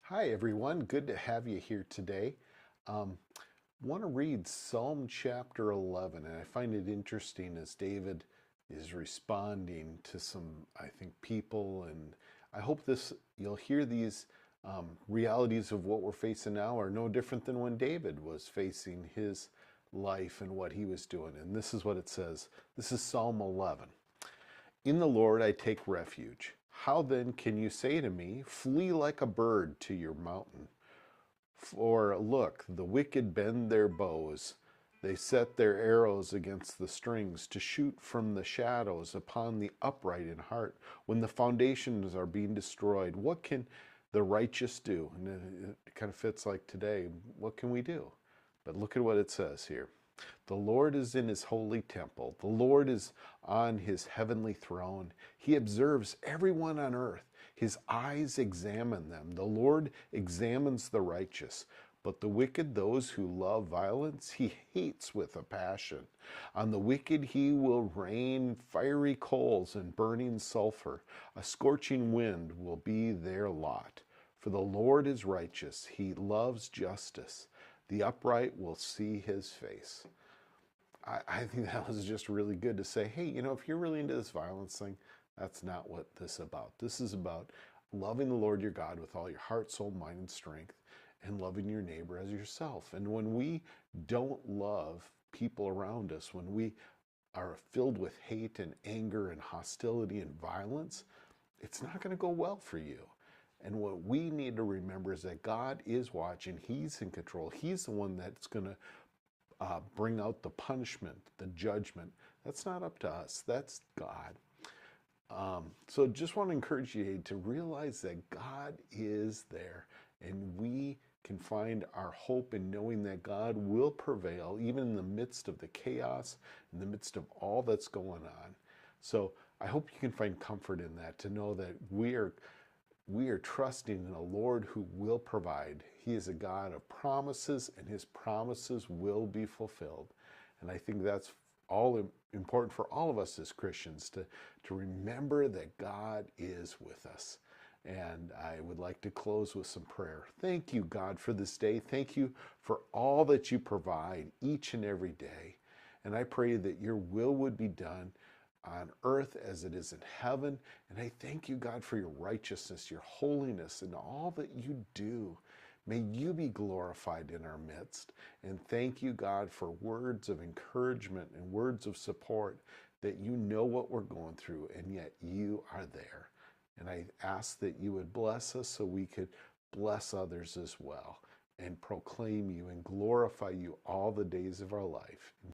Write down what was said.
Hi, everyone. Good to have you here today. Um, want to read Psalm chapter 11, and I find it interesting as David is responding to some, I think, people, and I hope you'll hear these realities of what we're facing now are no different than when David was facing his life and what he was doing. And this is what it says. This is Psalm 11. In the Lord I take refuge. How then can you say to me, flee like a bird to your mountain? For look, the wicked bend their bows. They set their arrows against the strings to shoot from the shadows upon the upright in heart. When the foundations are being destroyed, what can the righteous do? And it kind of fits like today. What can we do? But look at what it says here. The Lord is in his holy temple. The Lord is on his heavenly throne. He observes everyone on earth. His eyes examine them. The Lord examines the righteous, but the wicked, those who love violence, he hates with a passion. On the wicked he will rain fiery coals and burning sulfur. A scorching wind will be their lot. For the Lord is righteous. He loves justice. The upright will see his face. I think that was just really good to say, hey, if you're really into this violence thing, that's not what this is about. This is about loving the Lord your God with all your heart, soul, mind, and strength, and loving your neighbor as yourself. And when we don't love people around us, when we are filled with hate and anger and hostility and violence, it's not going to go well for you. And what we need to remember is that God is watching. He's in control. He's the one that's going to bring out the punishment, the judgment. That's not up to us. That's God. So just want to encourage you to realize that God is there, and we can find our hope in knowing that God will prevail even in the midst of the chaos, in the midst of all that's going on. So I hope you can find comfort in that, to know that we are trusting in a Lord who will provide. He is a God of promises, and his promises will be fulfilled. And I think that's all important for all of us as Christians, to remember that God is with us. And I would like to close with some prayer. Thank you, God, for this day. Thank you for all that you provide each and every day. And I pray that your will would be done on earth as it is in heaven. And I thank you, God, for your righteousness, your holiness, and all that you do. May you be glorified in our midst. And thank you, God, for words of encouragement and words of support, that you know what we're going through, and yet you are there. And I ask that you would bless us so we could bless others as well, and proclaim you and glorify you all the days of our life.